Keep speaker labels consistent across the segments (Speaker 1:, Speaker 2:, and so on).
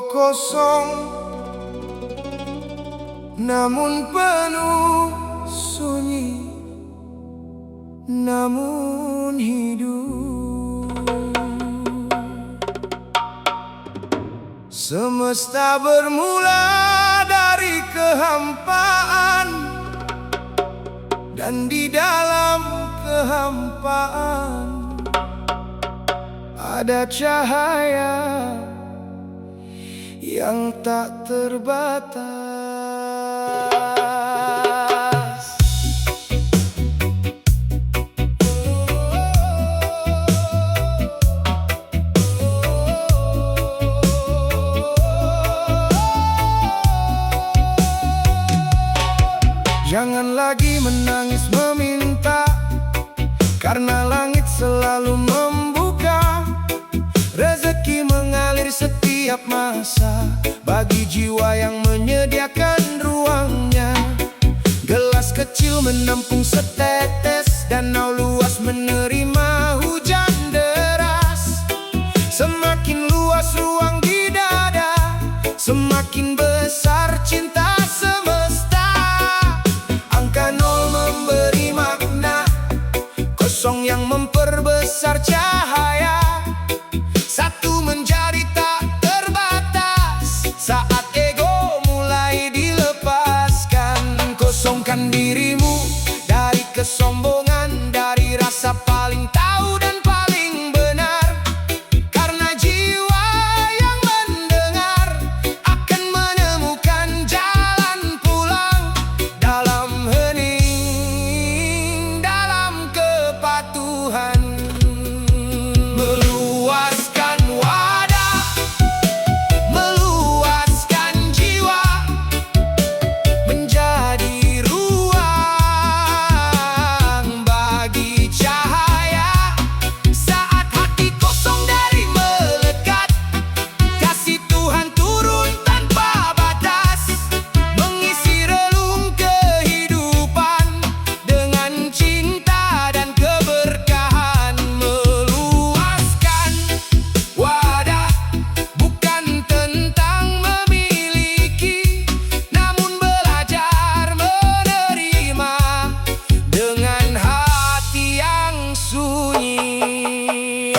Speaker 1: Kosong namun penuh sunyi, namun hidup. Semesta bermula dari kehampaan, dan di dalam kehampaan ada cahaya yang tak terbatas. Jangan lagi menangis meminta, karena langit selalu membuka. Rezeki mengalir setiap masa bagi jiwa yang menyediakan ruangnya. Gelas kecil menampung setetes, danau luas menerima hujan deras. Semakin luas ruang di dada, semakin besar cinta semesta. Angka nol memberi makna, kosong yang memperbesar cahaya. Satu menjadi tak terbatas saat ego mulai dilepaskan. Kosongkan dirimu dari kesombongan, dari rasa paling tahu dan paling benar. Karena jiwa yang mendengar akan menemukan jalan pulang. Dalam hening, dalam kepatuhan, meluaskan wadah, meluaskan jiwa, menjadi ruang bagi cahaya. Saat hati kosong dari melekat, kasih Tuhan turun tanpa batas, mengisi relung kehidupan dengan cinta dan keberkahan. Meluaskan wadah bukan tentang memiliki, namun belajar menerima dengan hati yang sunyi.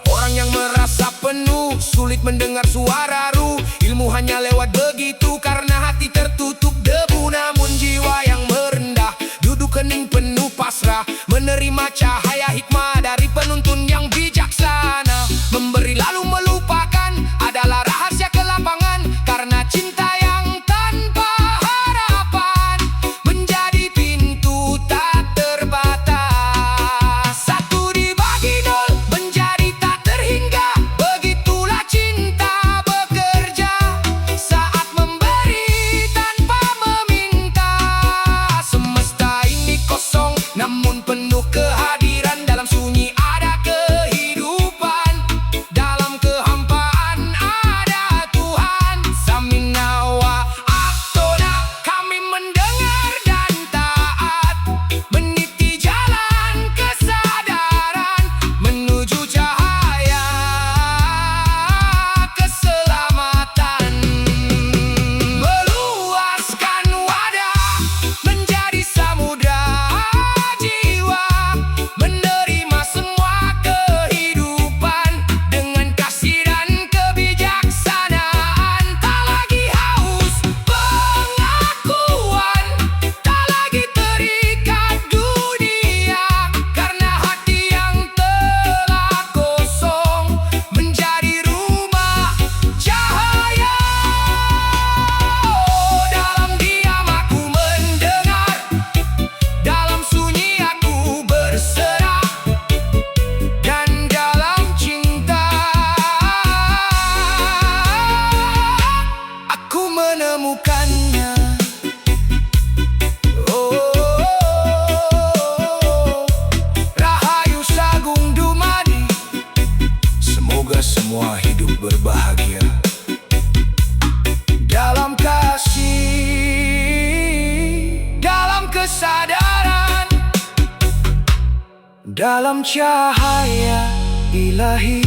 Speaker 1: Orang yang merasa penuh sulit mendengar suara ruh. Ilmu hanya lewat begitu karena hati tertutup debu. Namun jiwa yang merendah duduk hening penuh pasrah, menerima cahaya hikmah dari penuntun yang bijaksana. Memberi lalu melupakan adalah rahasia kelapangan, karena cinta yang tanpa harapan menjadi pintu tak terbatas. Satu dibagi nol menjadi tak terhingga, begitulah cinta bekerja saat memberi tanpa meminta. Semesta ini kosong namun penuh kehadiran, dalam sunyi ada kehidupan, dalam kehampaan ada Tuhan. Saminawa Aktona, kami mendengar dan taat, meniti jalan kesadaran menuju cahaya keselamatan. Meluaskan wadah menjadi samudra jiwa, menerima semua kehidupan dengan kasih dan kebijaksanaan. Tak lagi haus pengakuan, tak lagi terikat dunia, karena hati yang telah kosong menjadi rumah cahaya. Dalam diam aku mendengar, dalam sunyi aku berserah, dan dalam cinta aku menemukannya. Rahayu Sagung Dumadi, semoga semua hidup berbahagia dalam kasih, dalam kesadaran, dalam cahaya ilahi.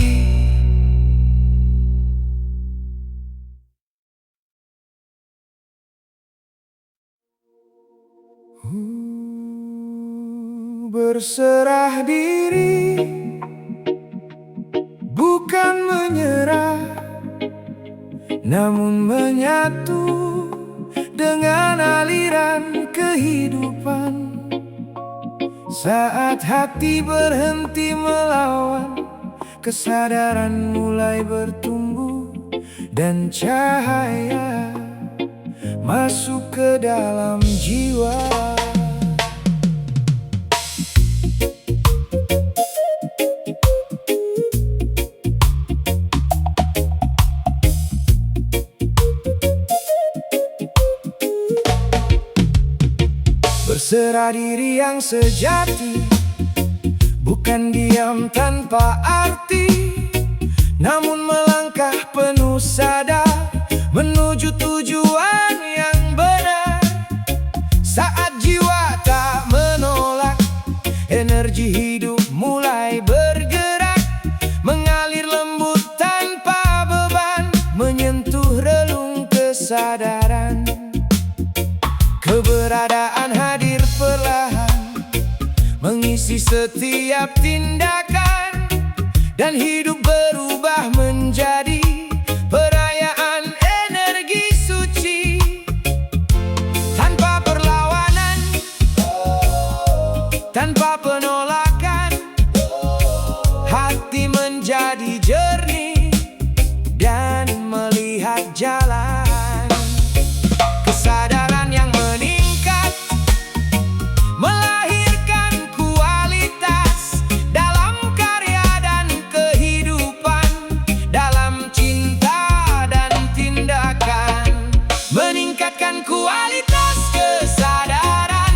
Speaker 1: Berserah diri, bukan menyerah, namun menyatu dengan aliran kehidupan. Saat hati berhenti melawan, kesadaran mulai bertumbuh, dan cahaya masuk ke dalam jiwa. Berserah diri yang sejati, bukan diam tanpa arti, namun melangkah penuh sadar menuju tujuan yang benar. Saat jiwa tak menolak, energi hidup mulai bergerak, mengalir lembut tanpa beban, menyentuh relung kesadaran. Keberadaan hadir perlahan, mengisi setiap tindakan, dan hidup berubah menjadi perayaan energi suci. Tanpa perlawanan, tanpa penolakan, hati menjadi jernih dan melihat jalan. Kesadaran yang meningkat melahirkan kualitas dalam karya dan kehidupan, dalam cinta dan tindakan. Meningkatkan kualitas kesadaran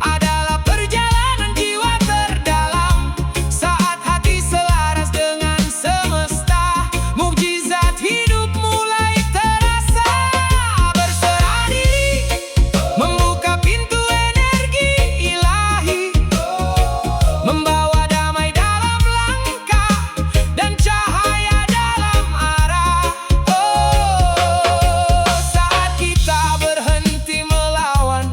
Speaker 1: adalah perjalanan jiwa terdalam. Saat hati selaras dengan semesta, mukjizat hidup mulai terasa. Berserah diri, membuka pintu energi ilahi, membawa damai dalam langkah dan cahaya dalam arah. Saat kita berhenti melawan,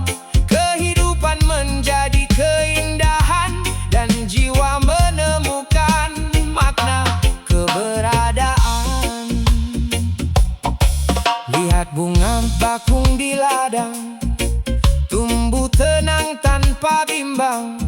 Speaker 1: kehidupan menjadi keindahan, dan jiwa menemukan makna keberadaan. Lihat bunga bakung di ladang, tumbuh tenang tanpa bimbang,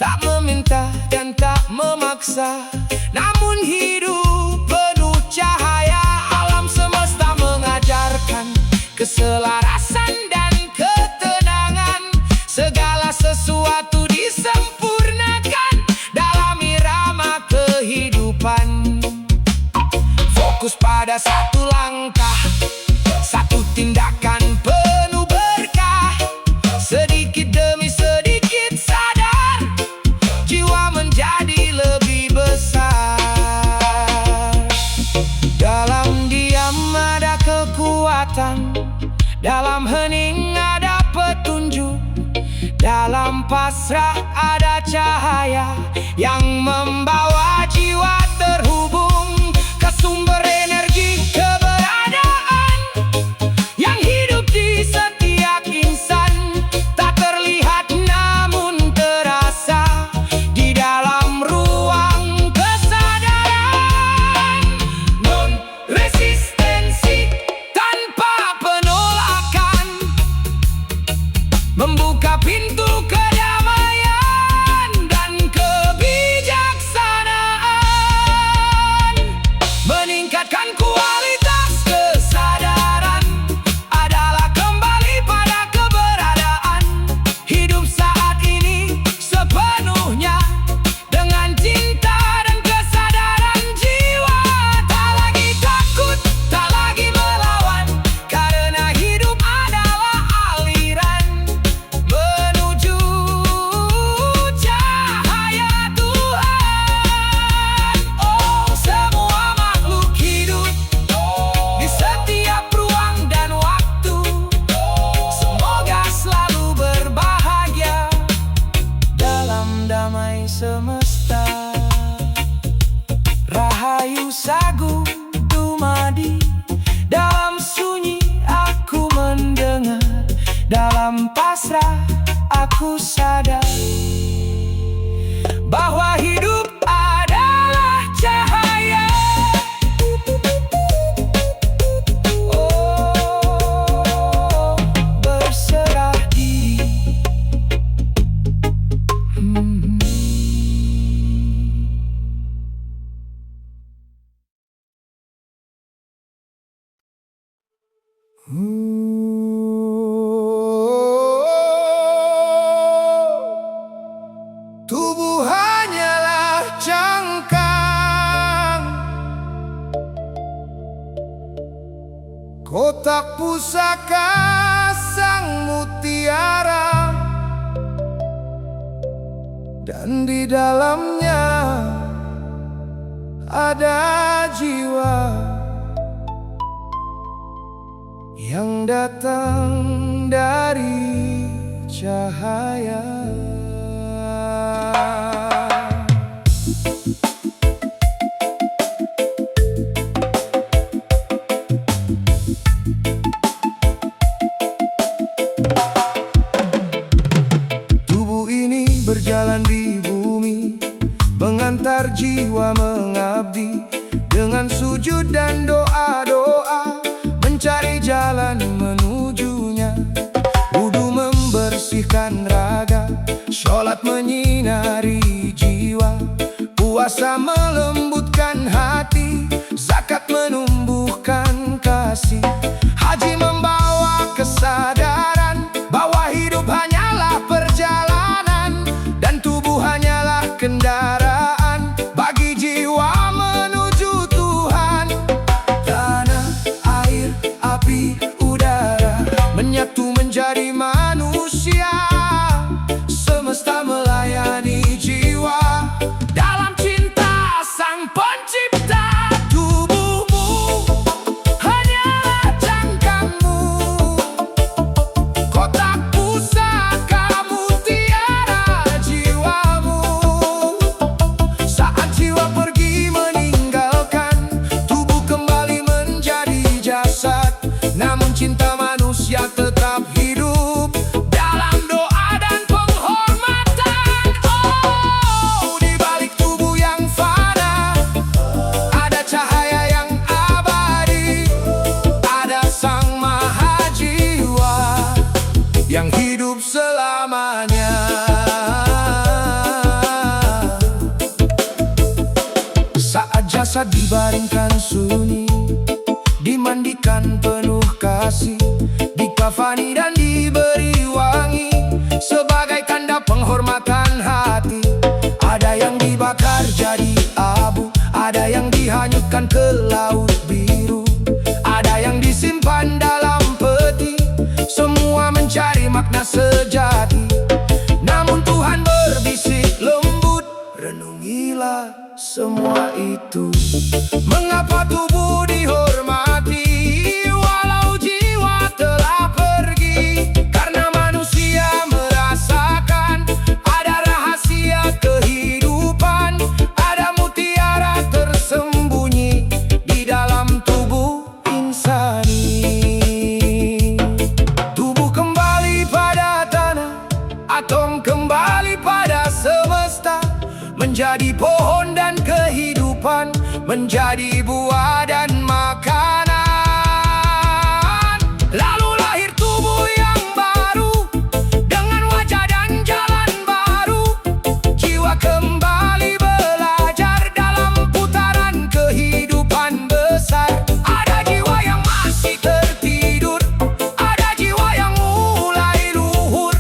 Speaker 1: tak meminta dan tak memaksa, namun hidup penuh cahaya. Alam semesta mengajarkan keselarasan dan ketenangan. Segala sesuatu disempurnakan dalam irama kehidupan. Fokus pada satu langkah, satu tindakan penuh berkah. Sedikit demi sedikit sadar, jiwa menjadi lebih besar. Dalam diam ada kekuatan, dalam hening ada petunjuk, dalam pasrah ada cahaya yang membawa jiwa terhubung ke sumber energi keberadaan yang hidup di setiap insan. Tak terlihat namun terasa di dalam ruang kesadaran. Non resistensi tanpa penolakan, membuka pintu kedamaian dan kebijaksanaan. Meningkatkan kualitas kesadaran adalah kembali pada keberadaan. Hidup saat ini sepenuhnya dengan cinta dan kesadaran jiwa. Tak lagi takut, tak lagi melawan, karena hidup adalah aliran menuju cahaya Tuhan. Oh, semua makhluk hidup di setiap ruang dan waktu, semoga selalu berbahagia dalam damai semesta. Rahayu Sagu Dumadi, dalam sunyi aku mendengar, dalam pasrah aku sadar. Tubuh hanyalah cangkang, kotak pusaka sang mutiara, dan di dalamnya ada jiwa yang datang dari cahaya. Tubuh ini berjalan di bumi, mengantar jiwa mengabdi, dengan sujud dan doa-doa, mencari jalan menujunya. Wudu membersihkan raga, sholat menyinari jiwa, puasa melembutkan hati, zakat menumbuhkan kasih, haji membawa kesadaran bahwa hidup hanyalah perjalanan, dan tubuh hanyalah kendaraan bagi jiwa menuju Tuhan. Tanah, air, api, udara menyatu menjadi manusia, semesta melayani jiwa dalam cinta sang pencipta. Tubuhmu hanyalah cangkangmu, kotak pusaka mutiara jiwamu. Saat jiwa pergi meninggalkan, tubuh kembali menjadi jasad, namun cinta manusia tetap hidup dalam doa dan penghormatan. Oh, di balik tubuh yang fana ada cahaya yang abadi, ada sang maha jiwa yang hidup selamanya. Saat jasad dibaringkan sunyi, dimandikan penuh kasih, dikafani dan diberi wangi sebagai tanda penghormatan hati. Ada yang dibakar jadi abu, ada yang dihanyutkan ke laut biru, ada yang disimpan dalam peti, semua mencari makna sejati. Namun Tuhan berbisik lembut, renungilah semua itu. Mengapa tubuh dihormati walau jiwa telah pergi? Karena manusia merasakan ada rahasia kehidupan, ada mutiara tersembunyi di dalam tubuh insani. Tubuh kembali pada tanah, atom kembali pada semesta, menjadi pohon dan kehidupan, menjadi buah dan makanan. Lalu lahir tubuh yang baru, dengan wajah dan jalan baru. Jiwa kembali belajar dalam putaran kehidupan besar. Ada jiwa yang masih tertidur, ada jiwa yang mulai luhur.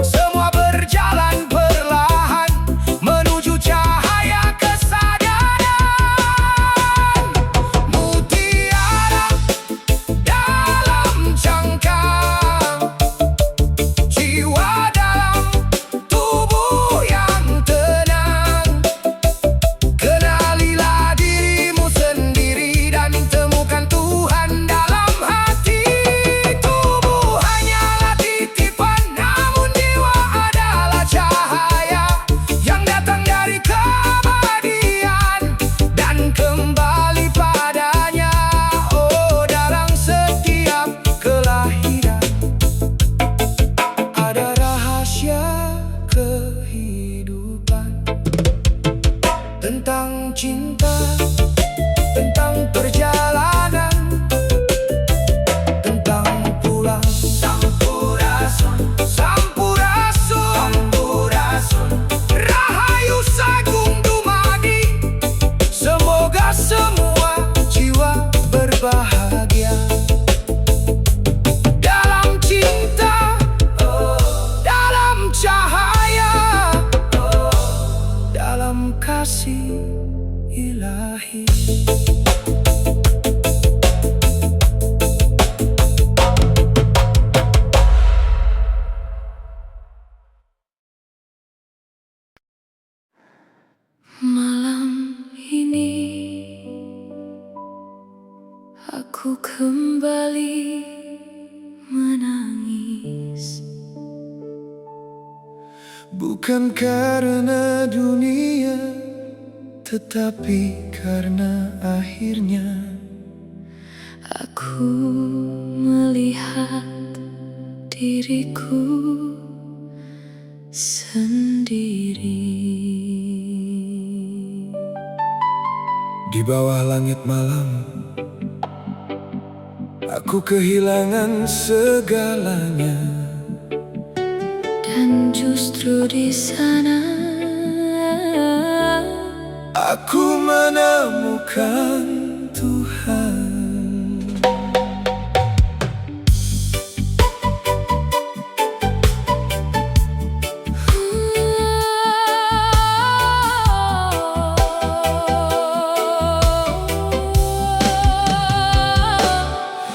Speaker 1: Semua berjalan perlahan menuju cahaya kesadaran.
Speaker 2: Aku kembali menangis,
Speaker 1: bukan karena dunia, tetapi karena akhirnya
Speaker 2: aku melihat diriku sendiri.
Speaker 1: Di bawah langit malam, aku kehilangan segalanya.
Speaker 2: Dan justru di sana
Speaker 1: aku menemukan Tuhan.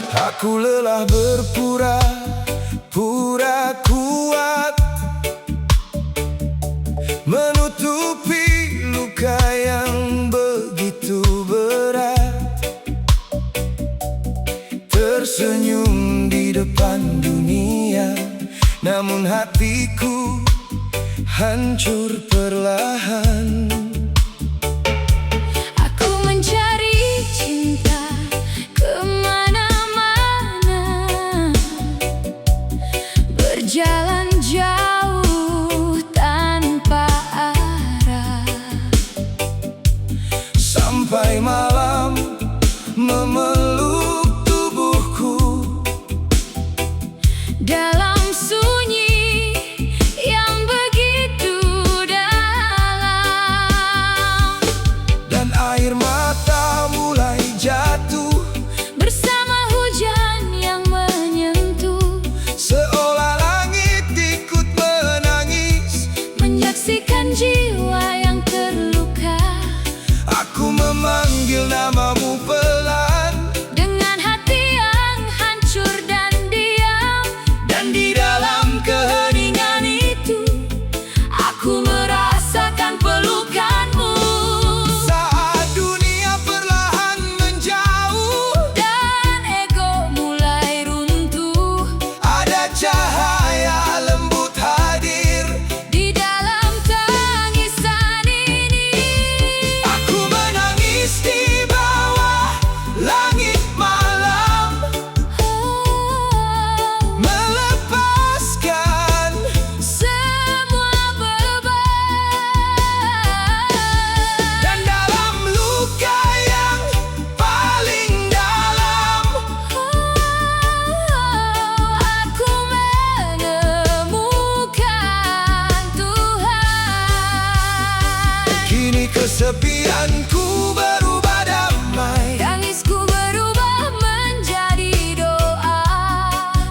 Speaker 1: Aku lelah berpura-pura kuat, menutupi luka yang begitu berat, tersenyum di depan dunia, namun hatiku hancur perlahan.
Speaker 2: aku mencari cinta kemana-mana, berjalan jauh tanpa arah,
Speaker 1: Sampai malam memeluk tubuhku
Speaker 2: dalam sunyi yang begitu dalam,
Speaker 1: dan air mata mulai jatuh
Speaker 2: bersama hujan yang menyentuh,
Speaker 1: seolah langit ikut menangis.
Speaker 2: menyaksikan jiwa yang terluka.
Speaker 1: Aku memanggil namamu pelan,
Speaker 2: Dengan hati yang hancur dan diam,
Speaker 1: dan di dalam
Speaker 2: keheningan itu aku merasakan pelukanmu.
Speaker 1: saat dunia perlahan menjauh,
Speaker 2: Dan ego mulai runtuh,
Speaker 1: ada cahaya lembut hadir.
Speaker 2: di dalam tangisan ini
Speaker 1: Aku menangis di bawah langit malam, melepaskan
Speaker 2: semua beban.
Speaker 1: dan dalam luka yang paling dalam,
Speaker 2: Aku menemukan Tuhan.
Speaker 1: kini kesepianku berubah damai,
Speaker 2: Tangisku berubah menjadi doa,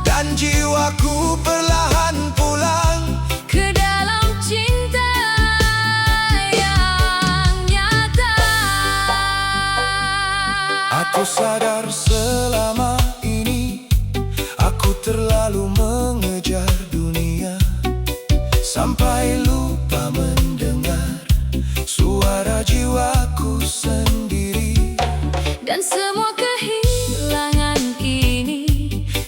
Speaker 1: dan jiwaku perlahan pulang.
Speaker 2: ke dalam cinta yang nyata.
Speaker 1: Aku sadar selama ini aku terlalu mengejar dunia, sampai lupa mendengar suara jiwaku sendiri.
Speaker 2: Dan semua kehilangan ini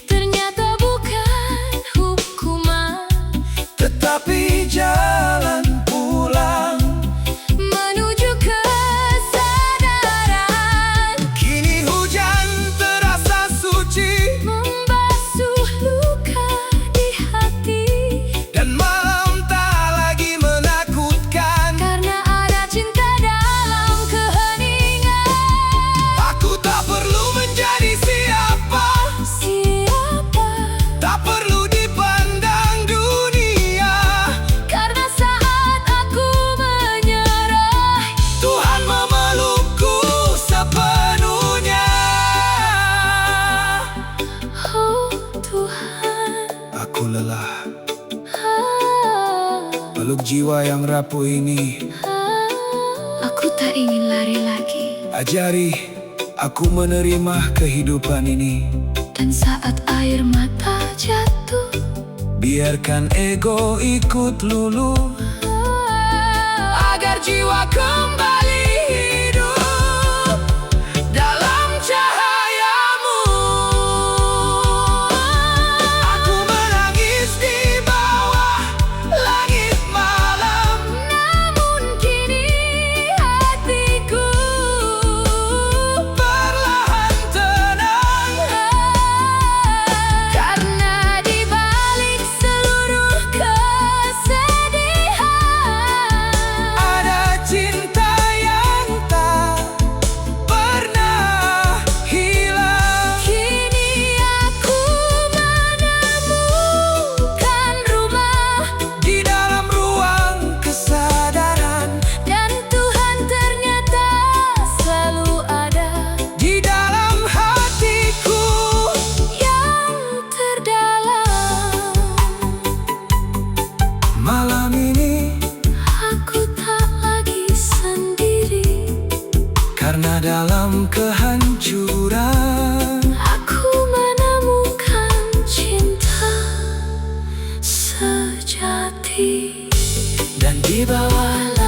Speaker 2: ternyata bukan hukuman,
Speaker 1: Tetapi jalan pulang,
Speaker 2: menuju kesadaran,
Speaker 1: kini hujan terasa suci,
Speaker 2: membasuh luka di hati.
Speaker 1: dan malam tak lagi menakutkan.
Speaker 2: Karena ada cinta dalam keheningan.
Speaker 1: Aku tak perlu menjadi siapa, tak perlu dipandang dunia.
Speaker 2: Karena saat aku menyerah,
Speaker 1: Tuhan memelukku sepenuhnya.
Speaker 2: oh Tuhan,
Speaker 1: Aku lelah
Speaker 2: ah,
Speaker 1: peluk jiwa yang rapuh ini.
Speaker 2: aku tak ingin lari lagi.
Speaker 1: Ajari aku menerima kehidupan ini.
Speaker 2: Dan saat air mata jatuh,
Speaker 1: Biarkan ego ikut luluh, agar jiwa kembali hidup dalam cahaya
Speaker 3: dan di bawah